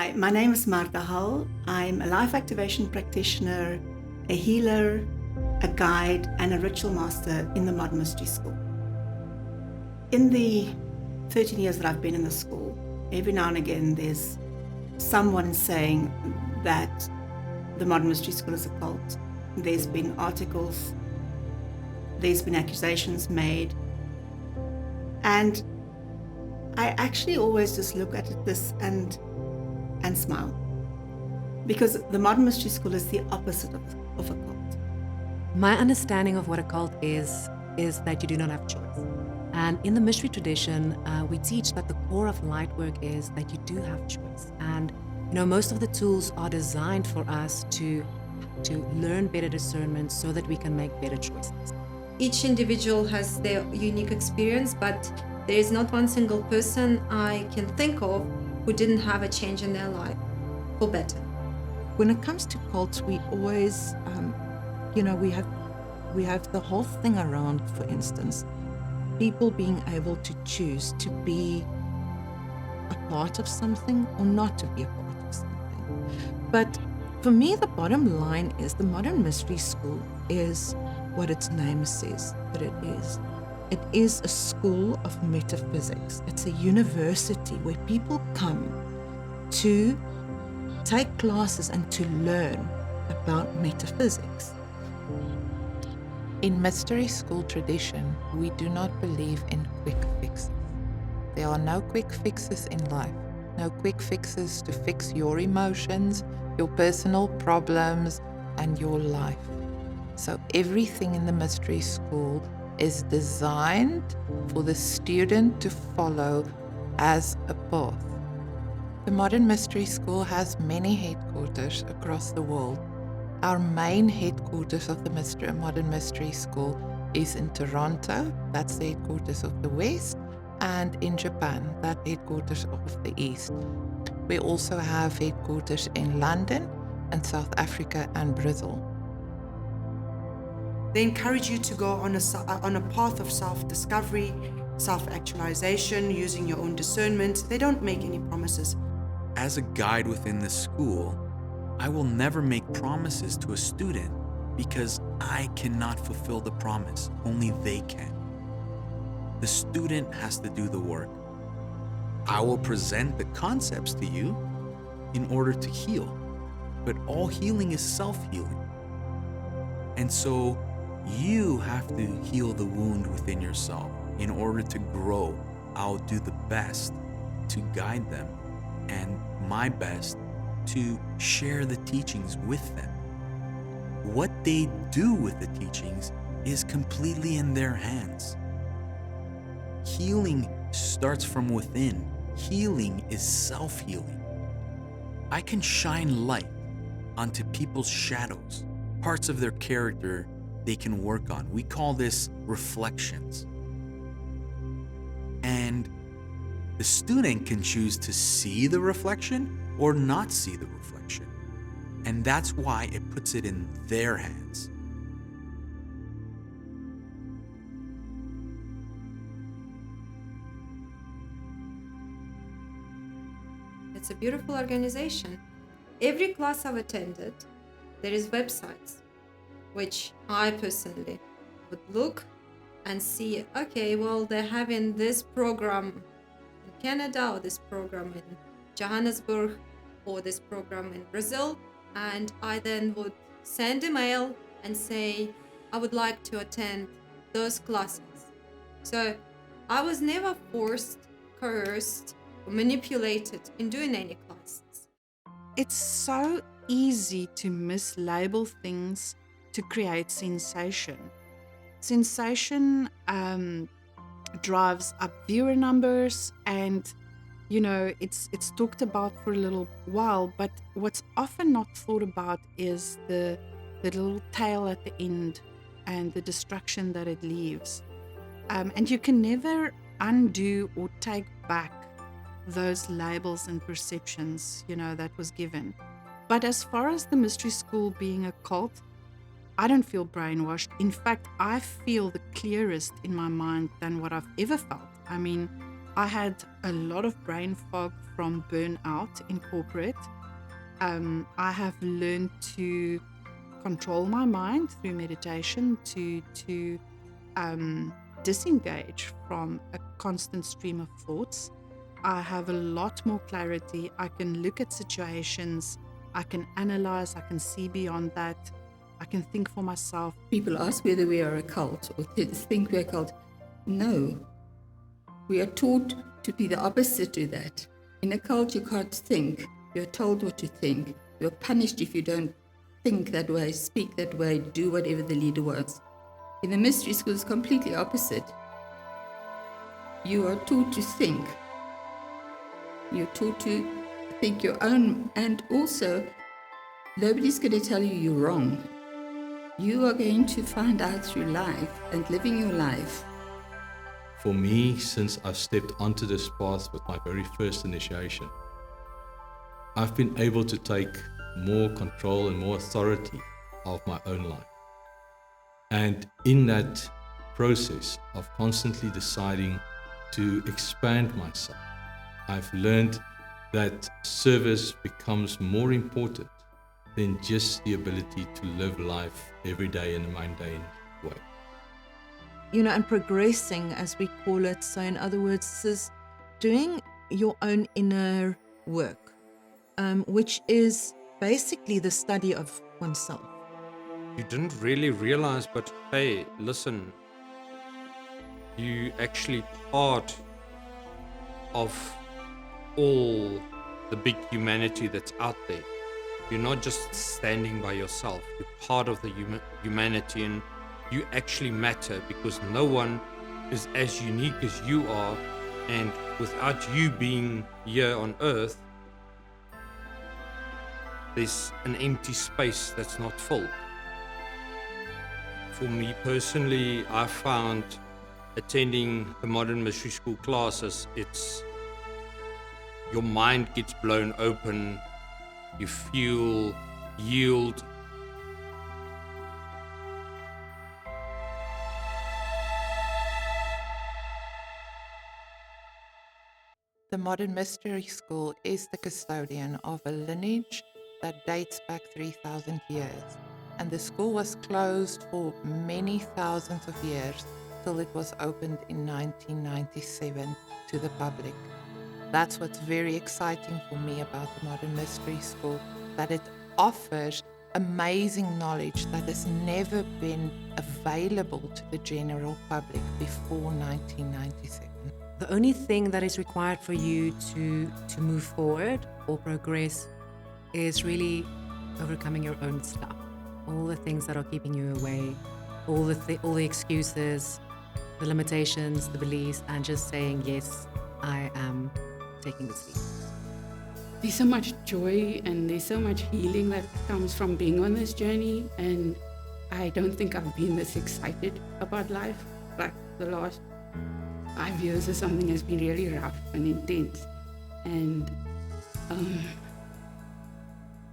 Hi, my name is Martha Hull. I'm a life activation practitioner, a healer, a guide, and a ritual master in the Modern Mystery School. In the 13 years that I've been in the school, every now and again there's someone saying that the Modern Mystery School is a cult. There's been articles, there's been accusations made, and I actually always just look at this and smile, because the Modern Mystery School is the opposite of a cult. My understanding of what a cult is that you do not have choice. And in the mystery tradition, we teach that the core of light work is that you do have choice. And most of the tools are designed for us to learn better discernment so that we can make better choices. Each individual has their unique experience, but there is not one single person I can think of who didn't have a change in their life for better. When it comes to cults, we always, we have the whole thing around, for instance, people being able to choose to be a part of something or not to be a part of something. But for me, the bottom line is the Modern Mystery School is what its name says that it is. It is a school of metaphysics. It's a university where people come to take classes and to learn about metaphysics. In mystery school tradition, we do not believe in quick fixes. There are no quick fixes in life, no quick fixes to fix your emotions, your personal problems, and your life. So everything in the mystery school is designed for the student to follow as a path. The Modern Mystery School has many headquarters across the world. Our main headquarters of the Modern Mystery School is in Toronto, that's the headquarters of the West, and in Japan, that headquarters of the East. We also have headquarters in London and South Africa and Brazil. They encourage you to go on a path of self-discovery, self-actualization, using your own discernment. They don't make any promises. As a guide within the school, I will never make promises to a student because I cannot fulfill the promise. Only they can. The student has to do the work. I will present the concepts to you in order to heal, but all healing is self-healing. And so you have to heal the wound within yourself in order to grow. I'll do the best to guide them and my best to share the teachings with them. What they do with the teachings is completely in their hands. Healing starts from within. Healing is self-healing. I can shine light onto people's shadows, parts of their character they can work on. We call this reflections. And the student can choose to see the reflection or not see the reflection. And that's why it puts it in their hands. It's a beautiful organization. Every class I've attended, there is websites, which I personally would look and see, okay, well, they're having this program in Canada, or this program in Johannesburg, or this program in Brazil, and I then would send a mail and say, I would like to attend those classes. So I was never forced, coerced, or manipulated in doing any classes. It's so easy to mislabel things to create sensation. Sensation drives up viewer numbers, and it's talked about for a little while, but what's often not thought about is the little tail at the end and the destruction that it leaves. And you can never undo or take back those labels and perceptions, that was given. But as far as the mystery school being a cult, I don't feel brainwashed. In fact, I feel the clearest in my mind than what I've ever felt. I mean, I had a lot of brain fog from burnout in corporate. I have learned to control my mind through meditation, to disengage from a constant stream of thoughts. I have a lot more clarity. I can look at situations, I can analyze, I can see beyond that, I can think for myself. People ask whether we are a cult or think we're a cult. No. We are taught to be the opposite to that. In a cult, you can't think. You're told what to think. You're punished if you don't think that way, speak that way, do whatever the leader wants. In the mystery school, it's completely opposite. You are taught to think. You're taught to think your own, and also, nobody's going to tell you you're wrong. You are going to find out through life and living your life. For me, since I've stepped onto this path with my very first initiation, I've been able to take more control and more authority of my own life. And in that process of constantly deciding to expand myself, I've learned that service becomes more important than just the ability to live life every day in a mundane way. And progressing, as we call it. So in other words, this is doing your own inner work, which is basically the study of oneself. You didn't really realize, but hey, listen, you actually part of all the big humanity that's out there. You're not just standing by yourself, you're part of the humanity, and you actually matter because no one is as unique as you are, and without you being here on earth, there's an empty space that's not filled. For me personally, I found attending the Modern Mystery School classes, it's your mind gets blown open, you feel yield. The Modern Mystery School is the custodian of a lineage that dates back 3,000 years, and the school was closed for many thousands of years till it was opened in 1997 to the public. That's what's very exciting for me about the Modern Mystery School, that it offers amazing knowledge that has never been available to the general public before 1997. The only thing that is required for you to move forward or progress is really overcoming your own stuff. All the things that are keeping you away, all the excuses, the limitations, the beliefs, and just saying, yes, I am taking this leap. There's so much joy and there's so much healing that comes from being on this journey, and I don't think I've been this excited about life. Like the last 5 years or something has been really rough and intense, and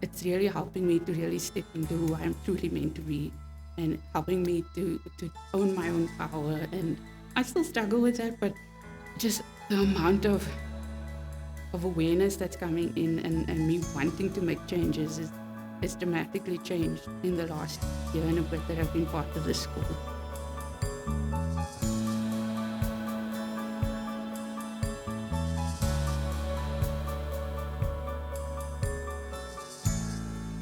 it's really helping me to really step into who I'm truly meant to be, and helping me to own my own power. And I still struggle with that, but just the amount of awareness that's coming in and me wanting to make changes is dramatically changed in the last year and a bit that I've been part of this school.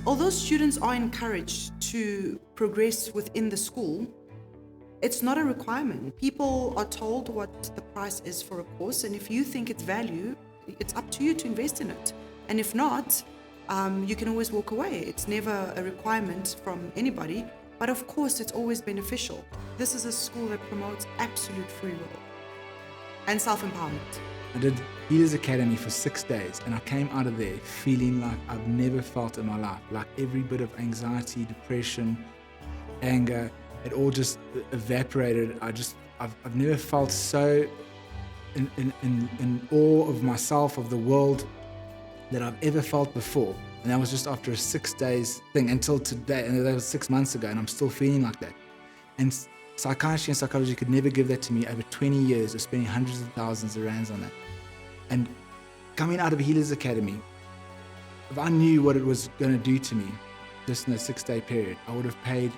Although students are encouraged to progress within the school, it's not a requirement. People are told what the price is for a course, and if you think it's value, it's up to you to invest in it. And if not, you can always walk away. It's never a requirement from anybody, but of course it's always beneficial. This is a school that promotes absolute free will and self-empowerment. I did Healers Academy for 6 days, and I came out of there feeling like I've never felt in my life. Like every bit of anxiety, depression, anger, it all just evaporated. I've never felt so in awe of myself, of the world, that I've ever felt before. And that was just after a 6 days thing until today, and that was 6 months ago, and I'm still feeling like that. And psychiatry and psychology could never give that to me over 20 years of spending hundreds of thousands of rands on that. And coming out of a Healers Academy, if I knew what it was going to do to me just in a 6-day period, I would have paid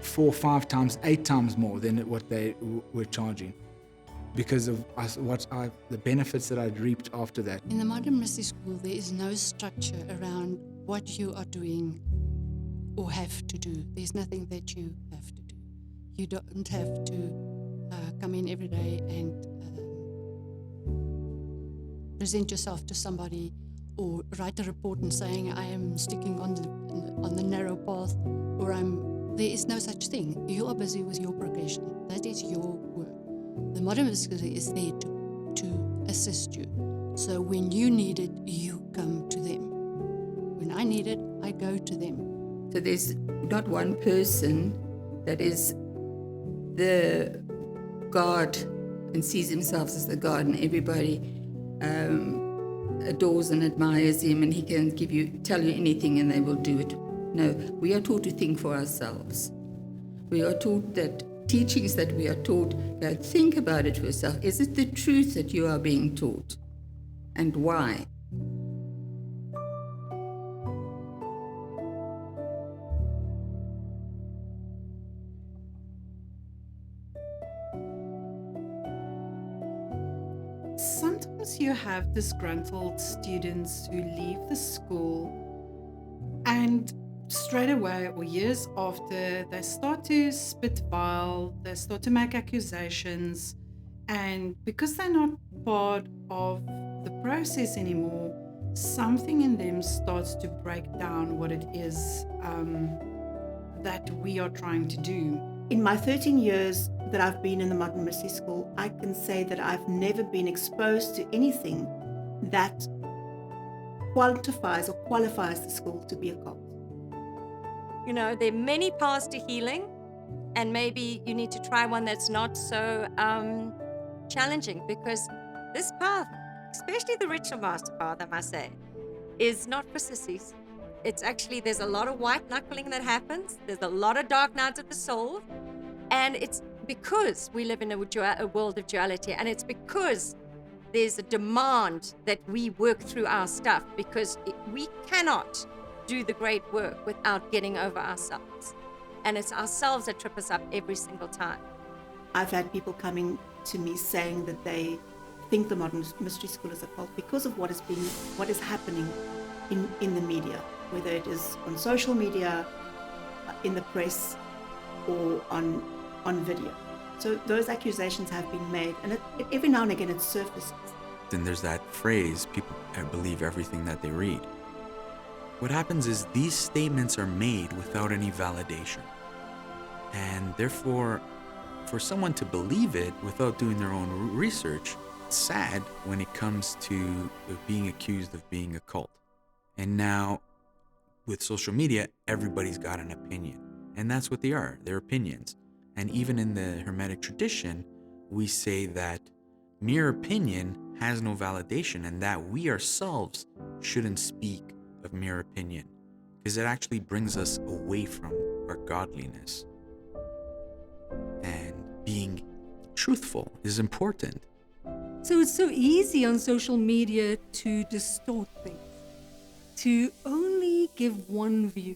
4, 5 times, 8 times more than what they were charging, because of the benefits that I'd reaped after that. In the Modern Mystery School, there is no structure around what you are doing or have to do. There's nothing that you have to do. You don't have to come in every day and present yourself to somebody or write a report and saying, I am sticking on the narrow path, or there is no such thing. You are busy with your progression. That is your work. The Modern Mystery School is there to assist you. So when you need it, you come to them. When I need it, I go to them. So there's not one person that is the God and sees himself as the God, and everybody adores and admires him, and he can tell you anything and they will do it. No, we are taught to think for ourselves. We are taught that teachings that we are taught, think about it for yourself. Is it the truth that you are being taught? And why? Sometimes you have disgruntled students who leave the school and straight away or years after they start to spit vile, they start to make accusations, and because they're not part of the process anymore, something in them starts to break down what it is that we are trying to do. In my 13 years that I've been in the Modern Mystery School, I can say that I've never been exposed to anything that quantifies or qualifies the school to be a cult. You know, there are many paths to healing, and maybe you need to try one that's not so challenging, because this path, especially the ritual master path, I must say, is not for sissies. It's actually, there's a lot of white knuckling that happens. There's a lot of dark nights of the soul. And it's because we live in a world of duality. And it's because there's a demand that we work through our stuff, because we cannot do the great work without getting over ourselves. And it's ourselves that trip us up every single time. I've had people coming to me saying that they think the Modern Mystery School is a cult because of what is happening in the media, whether it is on social media, in the press, or on video. So those accusations have been made, and every now and again it surfaces. Then there's that phrase, people believe everything that they read. What happens is these statements are made without any validation. And therefore, for someone to believe it without doing their own research, it's sad when it comes to being accused of being a cult. And now, with social media, everybody's got an opinion. And that's what they are, they're opinions. And even in the Hermetic tradition, we say that mere opinion has no validation, and that we ourselves shouldn't speak of mere opinion, because it actually brings us away from our godliness. And being truthful is important. So it's so easy on social media to distort things, to only give one view.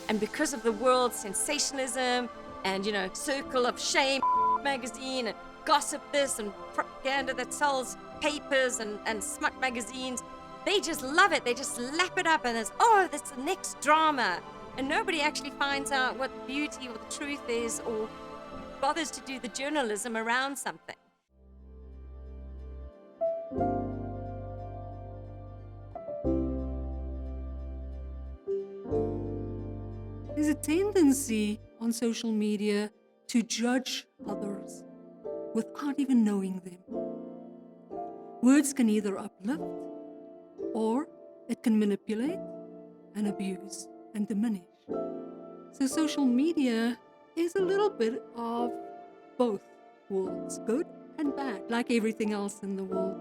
And because of the world's sensationalism and, circle of shame magazine and gossip this and propaganda that sells papers and smut magazines, they just love it. They just lap it up, and that's the next drama. And nobody actually finds out what the beauty or the truth is, or bothers to do the journalism around something. There's a tendency on social media to judge others without even knowing them. Words can either uplift, or it can manipulate and abuse and diminish. So social media is a little bit of both worlds, good and bad, like everything else in the world.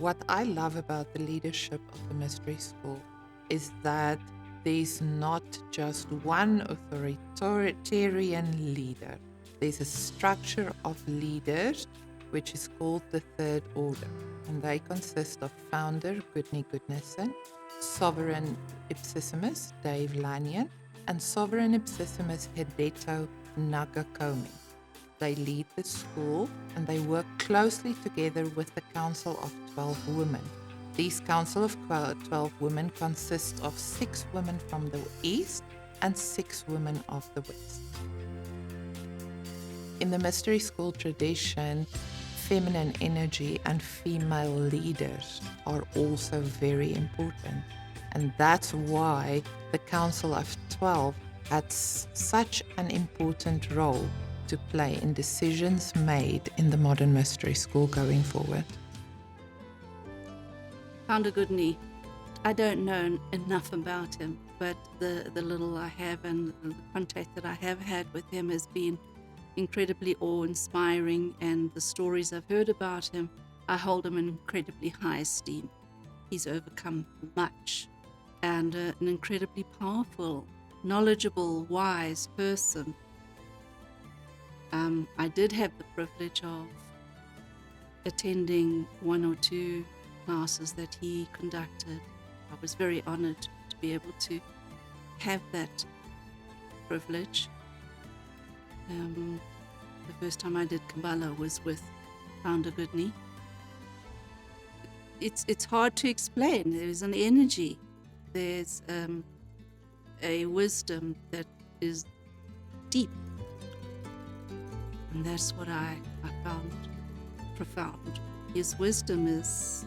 what I love about the leadership of the mystery school is that there's not just one authoritarian leader. There's a structure of leaders which is called the Third Order, and they consist of founder Goodney Goodnesson, Sovereign Ipsissimus Dave Lanyon, and Sovereign Ipsissimus Hideto Nagakomi. They lead the school and they work closely together with the Council of 12 Women. These Council of 12 Women consists of 6 women from the East and 6 women of the West. In the mystery school tradition, feminine energy and female leaders are also very important. And that's why the Council of 12 had such an important role to play in decisions made in the modern mystery school going forward. Founder Goodney, I don't know enough about him, but the little I have and the contact that I have had with him has been incredibly awe-inspiring, and the stories I've heard about him, I hold him in incredibly high esteem. He's overcome much, and an incredibly powerful, knowledgeable, wise person. I did have the privilege of attending 1 or 2 classes that he conducted. I was very honored to be able to have that privilege. The first time I did Kabbalah was with Founder Goodney. It's hard to explain. There's an energy. There's a wisdom that is deep. And that's what I found profound. His wisdom is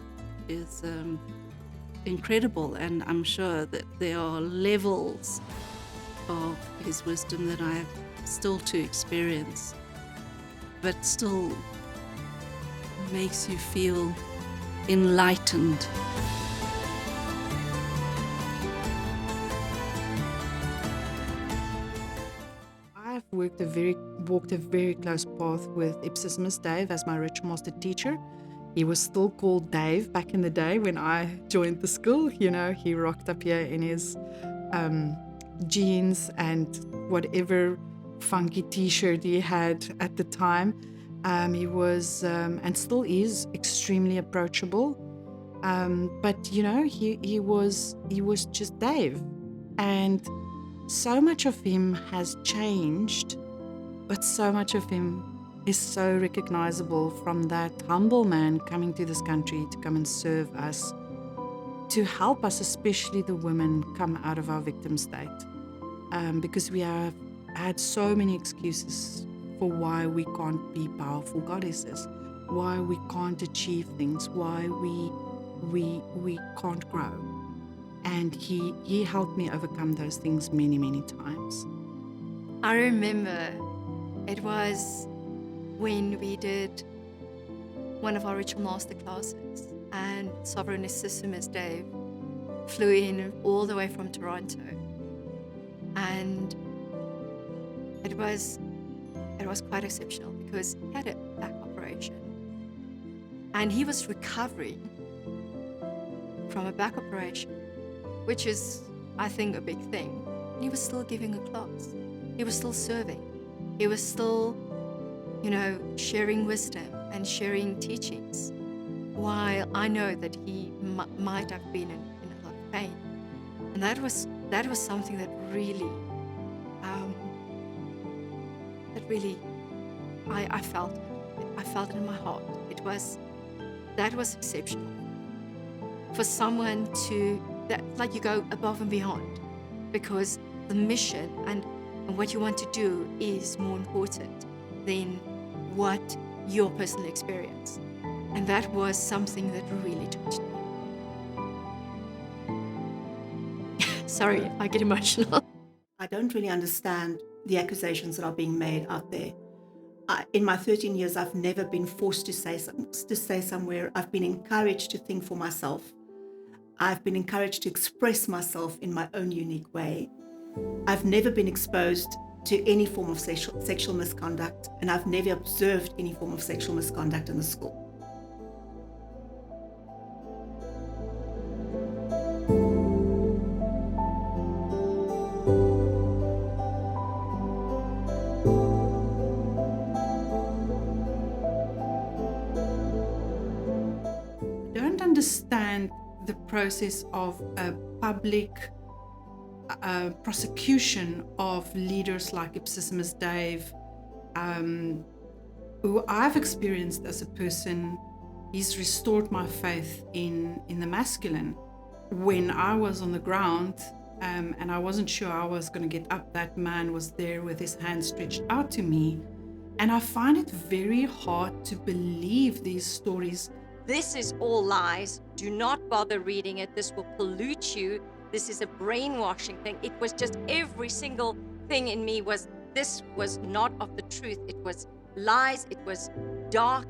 incredible, and I'm sure that there are levels of his wisdom that I have still to experience, but still makes you feel enlightened. I've walked a very close path with Ipsissimus Dave as my ritual master teacher. He was still called Dave back in the day when I joined the school. You know, he rocked up here in his jeans and whatever funky t-shirt he had at the time. He was and still is extremely approachable. But you know, he was just Dave, and so much of him has changed, but so much of him is so recognizable from that humble man coming to this country to come and serve us, to help us, especially the women, come out of our victim state. Because we have had so many excuses for why we can't be powerful goddesses, why we can't achieve things, why we can't grow. And he helped me overcome those things many, many times. I remember it was when we did one of our ritual master classes, and Sovereign Ipsissimus Dave flew in all the way from Toronto, and it was quite exceptional because he had a back operation, and he was recovering from a back operation, which is, I think, a big thing. He was still giving a class. He was still serving. He was still, sharing wisdom and sharing teachings. While I know that he might have been in a lot of pain, and that was something that really, I felt. I felt it in my heart. That was exceptional for someone you go above and beyond, because the mission and what you want to do is more important than what your personal experience. And that was something that really touched me. Sorry, I get emotional. I don't really understand the accusations that are being made out there. In my 13 years, I've never been forced to stay somewhere. I've been encouraged to think for myself. I've been encouraged to express myself in my own unique way. I've never been exposed to any form of sexual misconduct, and I've never observed any form of sexual misconduct in the school. Don't understand the process of a public prosecution of leaders like Ipsissimus Dave, who I've experienced as a person. He's restored my faith in the masculine. When I was on the ground and I wasn't sure I was going to get up, that man was there with his hand stretched out to me. And I find it very hard to believe these stories. This is all lies. Do not bother reading it. This will pollute you. This is a brainwashing thing. It was just every single thing in me was, this was not of the truth. It was lies. It was dark.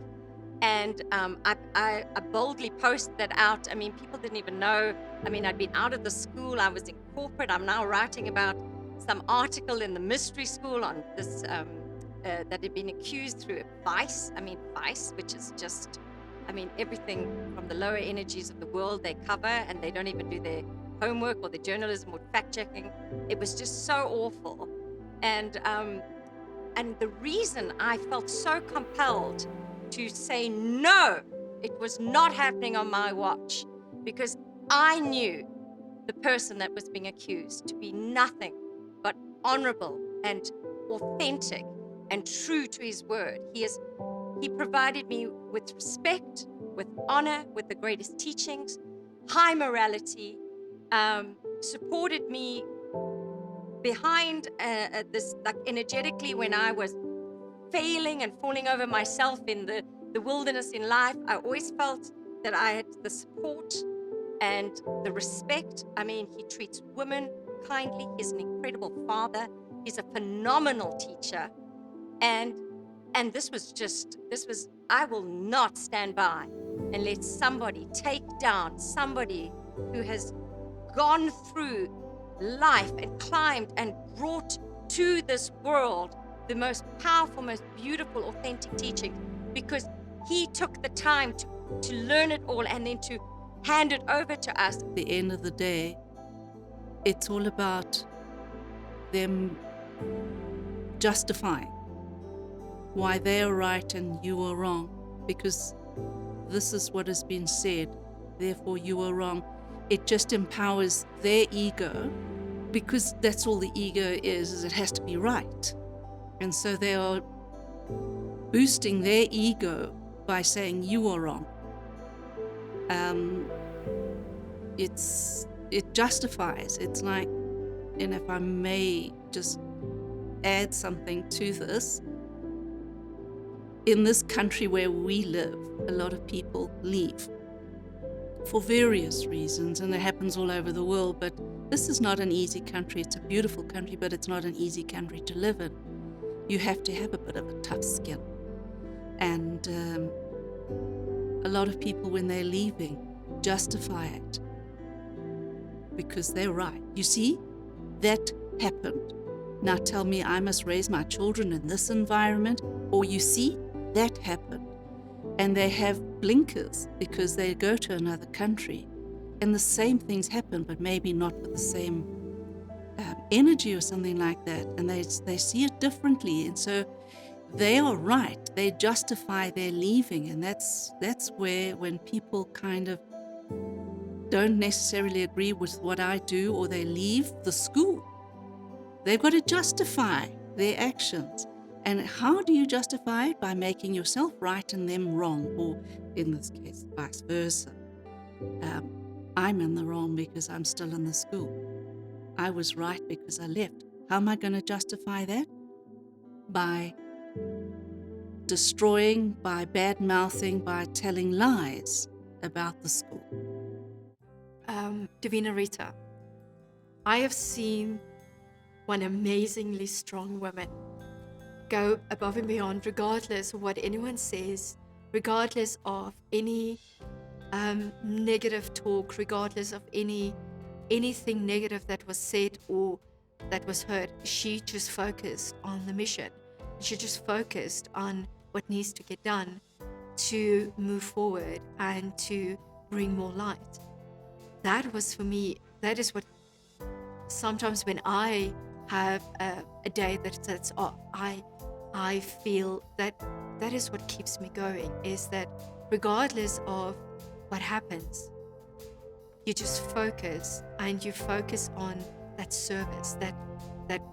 And I boldly posted that out. I mean, people didn't even know. I mean, I'd been out of the school. I was in corporate. I'm now writing about some article in the mystery school on this, that had been accused through Vice. I mean, Vice, which is just, I mean, everything from the lower energies of the world they cover, and they don't even do their homework or their journalism or fact-checking. It was just so awful. And the reason I felt so compelled to say no, it was not happening on my watch, because I knew the person that was being accused to be nothing but honorable and authentic and true to his word. He provided me with respect, with honor, with the greatest teachings, high morality, supported me behind this, like energetically, when I was failing and falling over myself in the wilderness in life. I always felt that I had the support and the respect. I mean, he treats women kindly. He's an incredible father. He's a phenomenal teacher. And this was, I will not stand by and let somebody take down somebody who has gone through life and climbed and brought to this world the most powerful, most beautiful, authentic teaching, because he took the time to learn it all and then to hand it over to us. At the end of the day, it's all about them justifying why they are right and you are wrong, because this is what has been said, therefore you are wrong. It just empowers their ego, because that's all the ego is it has to be right. And so they are boosting their ego by saying you are wrong. It justifies. It's like, and if I may just add something to this, in this country where we live, a lot of people leave for various reasons, and it happens all over the world, but this is not an easy country. It's a beautiful country, but it's not an easy country to live in. You have to have a bit of a tough skin. And a lot of people, when they're leaving, justify it because they're right. You see, that happened. Now tell me I must raise my children in this environment, or you see, that happened. And they have blinkers because they go to another country and the same things happen, but maybe not with the same energy or something like that. And they see it differently. And so they are right. They justify their leaving. And that's where, when people kind of don't necessarily agree with what I do, or they leave the school, they've got to justify their actions. And how do you justify it? By making yourself right and them wrong, or in this case, vice versa. I'm in the wrong because I'm still in the school. I was right because I left. How am I going to justify that? By destroying, by bad-mouthing, by telling lies about the school. Divina Rita, I have seen one amazingly strong woman go above and beyond, regardless of what anyone says, regardless of any negative talk, regardless of anything negative that was said or that was heard. She just focused on the mission. She just focused on what needs to get done to move forward and to bring more light. That was, for me, that is what sometimes when I have a day that sets off. I feel that that is what keeps me going, is that regardless of what happens, you just focus, and you focus on that service, that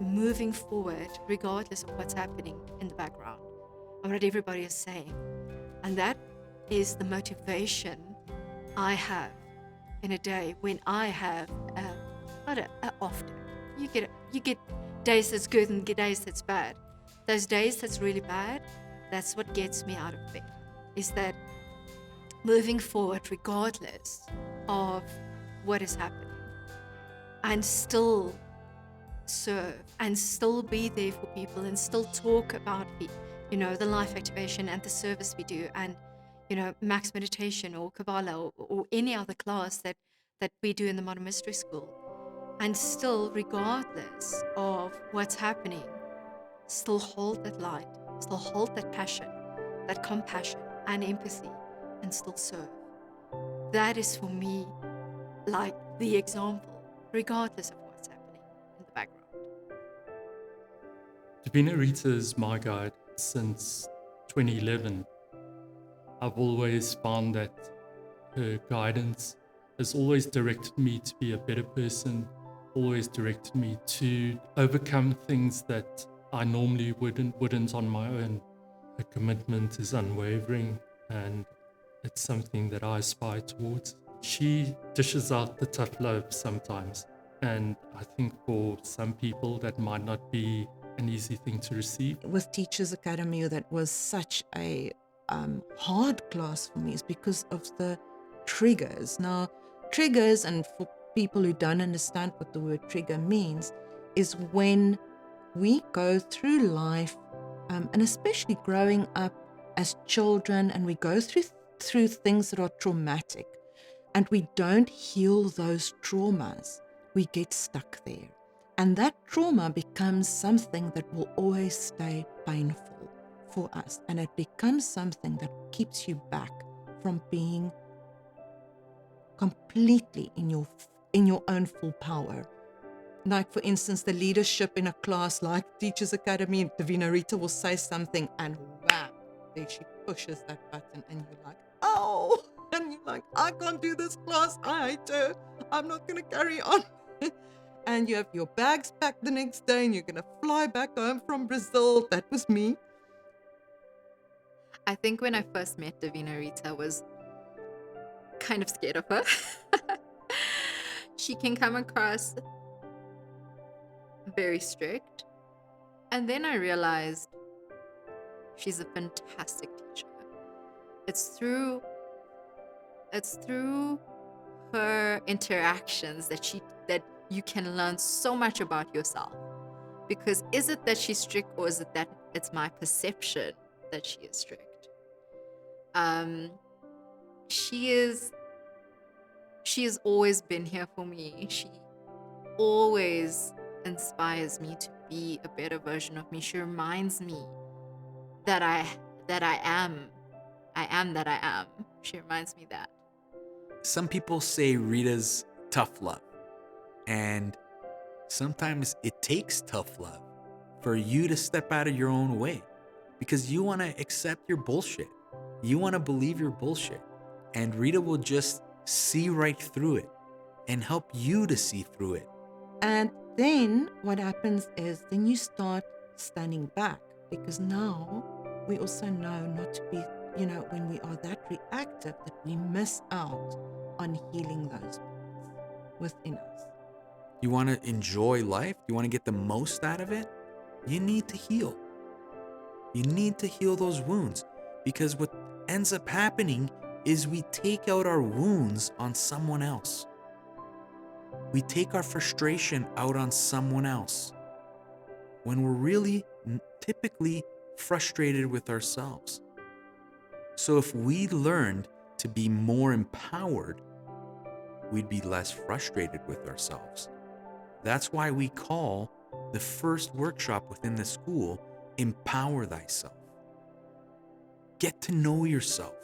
moving forward regardless of what's happening in the background and what everybody is saying. And that is the motivation I have in a day when I have not a off day. You get days that's good and days that's bad. Those days that's really bad, that's what gets me out of bed, is that moving forward regardless of what is happening, and still serve and still be there for people and still talk about the life activation and the service we do, and max meditation or Kabbalah or any other class that we do in the Modern Mystery School, and still, regardless of what's happening, still hold that light, still hold that passion, that compassion and empathy, and still serve. That is for me like the example, regardless of what's happening in the background. Divina Rita is my guide since 2011. I've always found that her guidance has always directed me to be a better person, always directed me to overcome things that I normally wouldn't on my own. Her commitment is unwavering, and it's something that I aspire towards. She dishes out the tough love sometimes, and I think for some people that might not be an easy thing to receive. With Teachers Academy, that was such a hard class for me, is because of the triggers. Now, triggers, and for people who don't understand what the word trigger means, is when we go through life, and especially growing up as children, and we go through things that are traumatic, and we don't heal those traumas, we get stuck there. And that trauma becomes something that will always stay painful for us. And it becomes something that keeps you back from being completely in your own full power. Like, for instance, the leadership in a class like Teachers Academy, Divina Rita will say something and wham, there she pushes that button, and you're like, oh, and you're like, I can't do this class, I hate her, I'm not going to carry on. And you have your bags packed the next day, and you're going to fly back home from Brazil. That was me. I think when I first met Divina Rita, I was kind of scared of her. She can come across very strict. And then I realized she's a fantastic teacher. It's through her interactions that you can learn so much about yourself. Because is it that she's strict, or is it that it's my perception that she is strict? She has always been here for me. She always inspires me to be a better version of me. She reminds me that I am that I am. She reminds me that. Some people say Rita's tough love. And sometimes it takes tough love for you to step out of your own way, because you want to accept your bullshit. You want to believe your bullshit. And Rita will just see right through it and help you to see through it. And then what happens is then you start standing back, because now we also know not to be, when we are that reactive, that we miss out on healing those parts within us. You want to enjoy life? You want to get the most out of it? You need to heal. You need to heal those wounds, because what ends up happening is we take out our wounds on someone else. We take our frustration out on someone else when we're really typically frustrated with ourselves. So if we learned to be more empowered, we'd be less frustrated with ourselves. That's why we call the first workshop within the school Empower Thyself. Get to know yourself.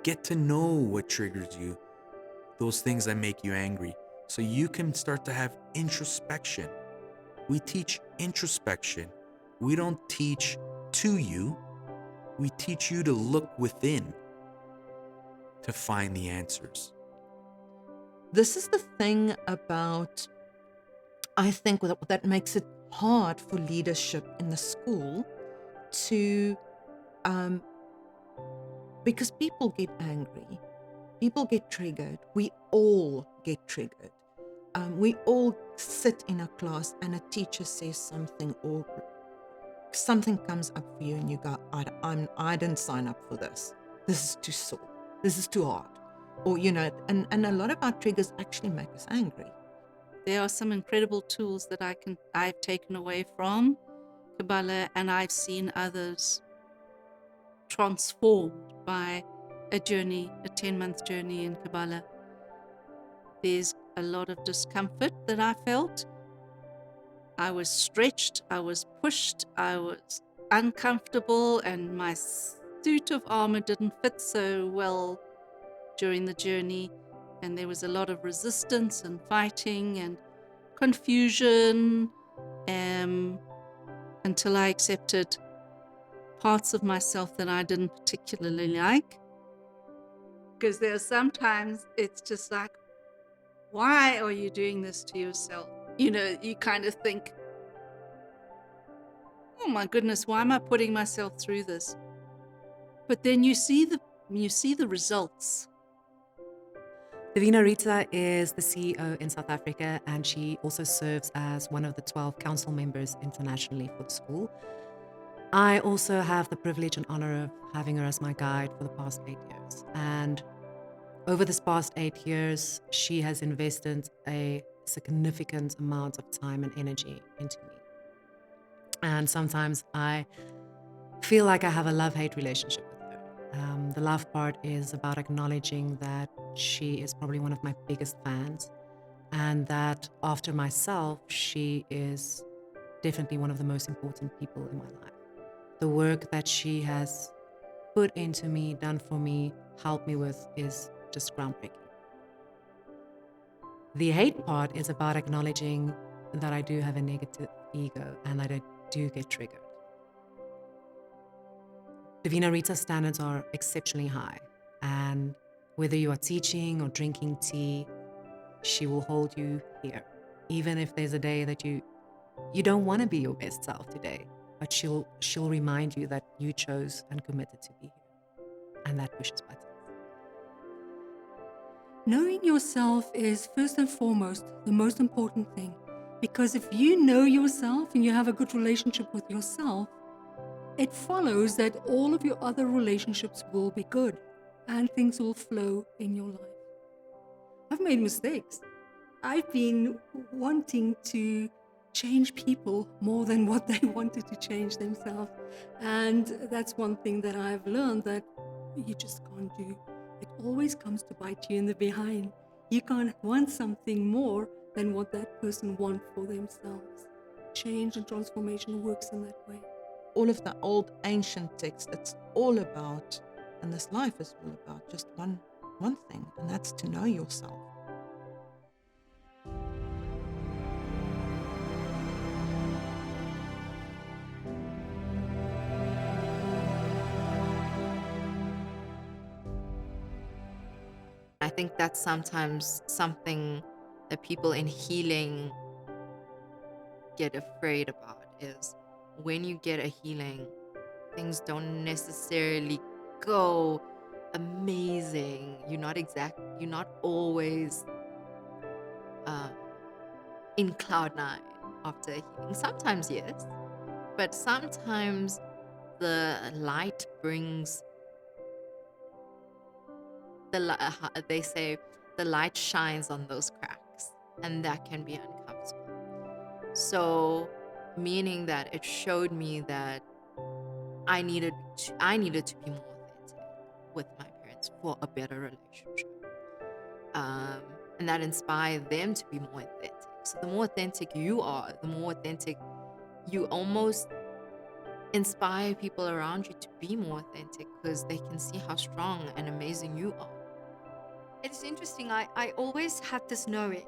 Get to know what triggers you, those things that make you angry, so you can start to have introspection We teach introspection. We don't teach to you. We teach you to look within to find the answers. This is the thing about, I think, that makes it hard for leadership in the school to, because people get angry, people get triggered. We all get triggered. We all sit in a class and a teacher says something, or something comes up for you and you go, I didn't sign up for this. This is too sore. This is too hard. Or, and a lot of our triggers actually make us angry. There are some incredible tools that I've taken away from Kabbalah, and I've seen others transformed by a 10-month journey in Kabbalah. There's a lot of discomfort that I felt. I was stretched, I was pushed, I was uncomfortable, and my suit of armor didn't fit so well during the journey. And there was a lot of resistance and fighting and confusion until I accepted parts of myself that I didn't particularly like. Because there are sometimes it's just like, why are you doing this to yourself? You kind of think, oh my goodness, why am I putting myself through this? But then you see the results. Davina Rita is the CEO in South Africa, and she also serves as one of the 12 council members internationally for the school. I also have the privilege and honor of having her as my guide for the past 8 years. And over this past 8 years, she has invested a significant amount of time and energy into me. And sometimes I feel like I have a love-hate relationship with her. The love part is about acknowledging that she is probably one of my biggest fans, and that after myself, she is definitely one of the most important people in my life. The work that she has put into me, done for me, helped me with is just groundbreaking. The hate part is about acknowledging that I do have a negative ego and that I do get triggered. Davina Rita's standards are exceptionally high, and whether you are teaching or drinking tea, she will hold you here. Even if there's a day that you don't want to be your best self today, but she'll remind you that you chose and committed to be here, and that pushes buttons. Knowing yourself is first and foremost the most important thing, because if you know yourself and you have a good relationship with yourself, it follows that all of your other relationships will be good and things will flow in your life. I've made mistakes. I've been wanting to change people more than what they wanted to change themselves. And that's one thing that I've learned that you just can't do. It always comes to bite you in the behind. You can't want something more than what that person wants for themselves. Change and transformation works in that way. All of the old ancient texts, it's all about, and this life is all about just one thing, and that's to know yourself. I think that's sometimes something that people in healing get afraid about, is when you get a healing, things don't necessarily go amazing. You're not always in cloud nine after a healing. Sometimes yes, but sometimes the light brings they say the light shines on those cracks, and that can be uncomfortable. So, meaning that it showed me that I needed to be more authentic with my parents for a better relationship, and that inspired them to be more authentic. So the more authentic you are, the more authentic you almost inspire people around you to be more authentic, because they can see how strong and amazing you are. It's interesting. I always had this knowing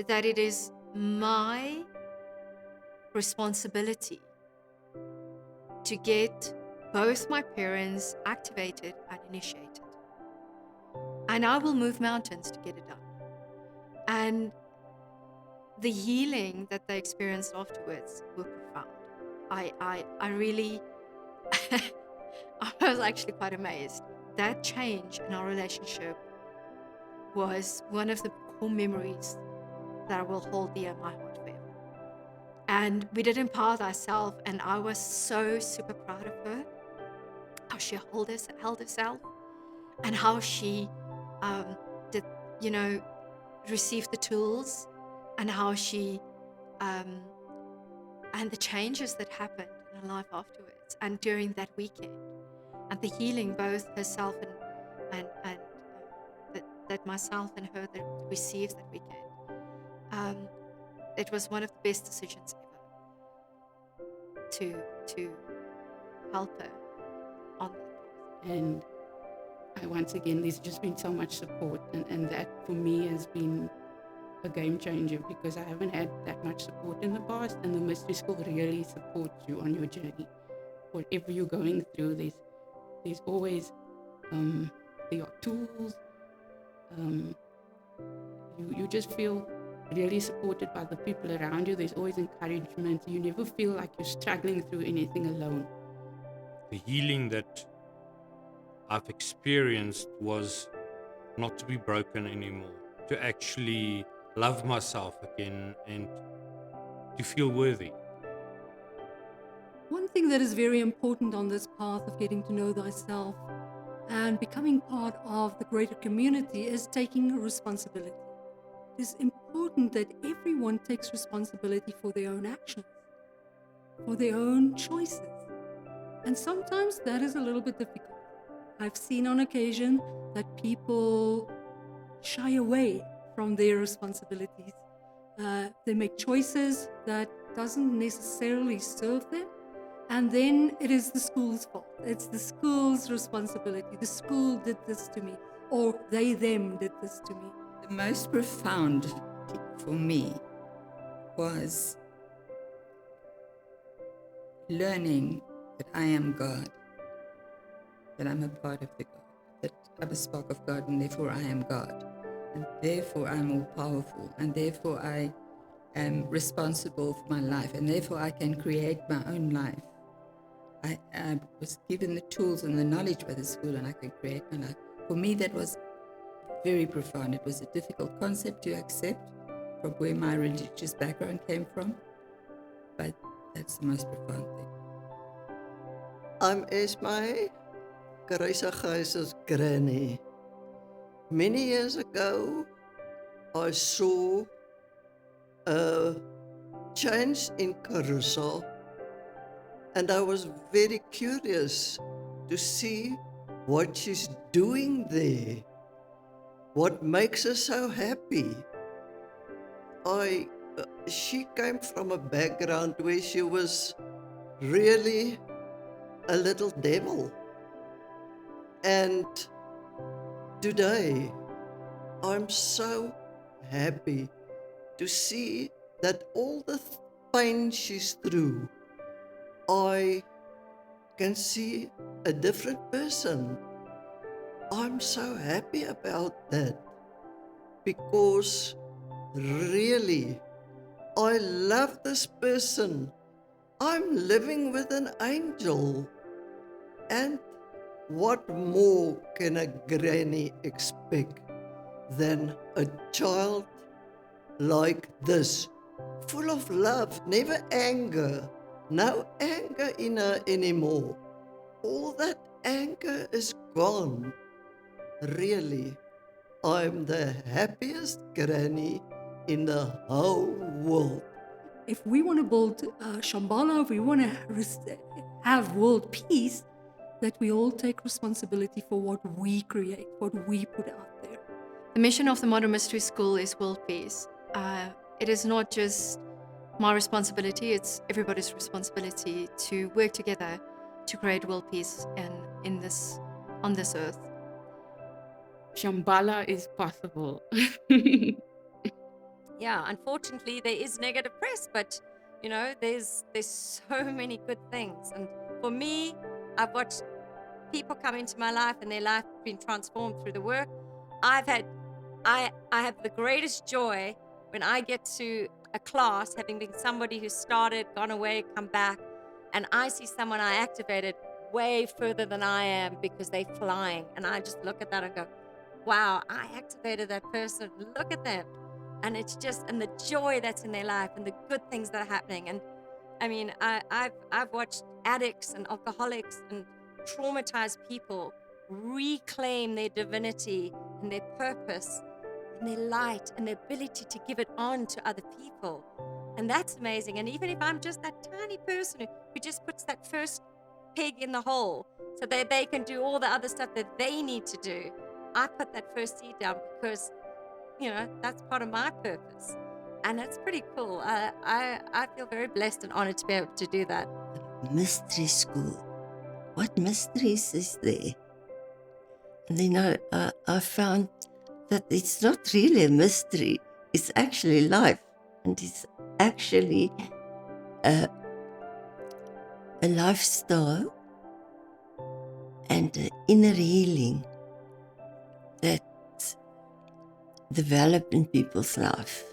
that it is my responsibility to get both my parents activated and initiated. And I will move mountains to get it done. And the healing that they experienced afterwards were profound. I really, I was actually quite amazed. That change in our relationship was one of the core memories that I will hold dear in my heart forever. And we did empower Thyself, and I was so super proud of her, how she held herself, and how she did, received the tools, and how she, and the changes that happened in her life afterwards, and during that weekend, and the healing both herself and that myself and her that received that weekend. It was one of the best decisions ever to help her on that. And once again, there's just been so much support, and that for me has been a game changer, because I haven't had that much support in the past, and the mystery school really supports you on your journey. Whatever you're going through, there's always there are tools. You just feel really supported by the people around you. There's always encouragement. You never feel like you're struggling through anything alone. The healing that I've experienced was not to be broken anymore, to actually love myself again and to feel worthy. One thing that is very important on this path of getting to know thyself and becoming part of the greater community is taking responsibility. It is important that everyone takes responsibility for their own actions, for their own choices. And sometimes that is a little bit difficult. I've seen on occasion that people shy away from their responsibilities. They make choices that doesn't necessarily serve them. And then it is the school's fault. It's the school's responsibility. The school did this to me, or them did this to me. The most profound for me was learning that I am God, that I'm a part of the God, that I'm a spark of God, and therefore I am God, and therefore I'm all powerful, and therefore I am responsible for my life, and therefore I can create my own life. I was given the tools and the knowledge by the school, and I can create my life. For me, that was very profound. It was a difficult concept to accept from where my religious background came from, but that's the most profound thing. I'm Esme, Kruisighuis's granny. Many years ago, I saw a change in Caruso, and I was very curious to see what she's doing there. What makes her so happy? She came from a background where she was really a little devil. And today, I'm so happy to see that all the pain she's through, I can see a different person. I'm so happy about that, because really, I love this person. I'm living with an angel. And what more can a granny expect than a child like this, full of love, never anger, no anger in her anymore. All that anger is gone. Really, I'm the happiest granny in the whole world. If we want to build Shambhala, if we want to have world peace, that we all take responsibility for what we create, what we put out there. The mission of the Modern Mystery School is world peace. It is not just my responsibility, it's everybody's responsibility to work together to create world peace on this earth. Shambhala is possible. Yeah, unfortunately, there is negative press, but You know, there's so many good things. And for me, I've watched people come into my life and their life been transformed through the work. I have the greatest joy when I get to a class, having been somebody who started, gone away, come back, and I see someone I activated way further than I am because they're flying. And I just look at that and go, wow, I activated that person. Look at them. And it's just, and the joy that's in their life and the good things that are happening. And I mean, I've watched addicts and alcoholics and traumatized people reclaim their divinity and their purpose and their light and their ability to give it on to other people. And that's amazing. And even if I'm just that tiny person who just puts that first peg in the hole so that they can do all the other stuff that they need to do, I put that first seed down because, you know, that's part of my purpose. And it's pretty cool. I feel very blessed and honored to be able to do that. Mystery school. What mysteries is there? And then I found that it's not really a mystery. It's actually life. And it's actually a lifestyle and an inner healing that develop in people's life.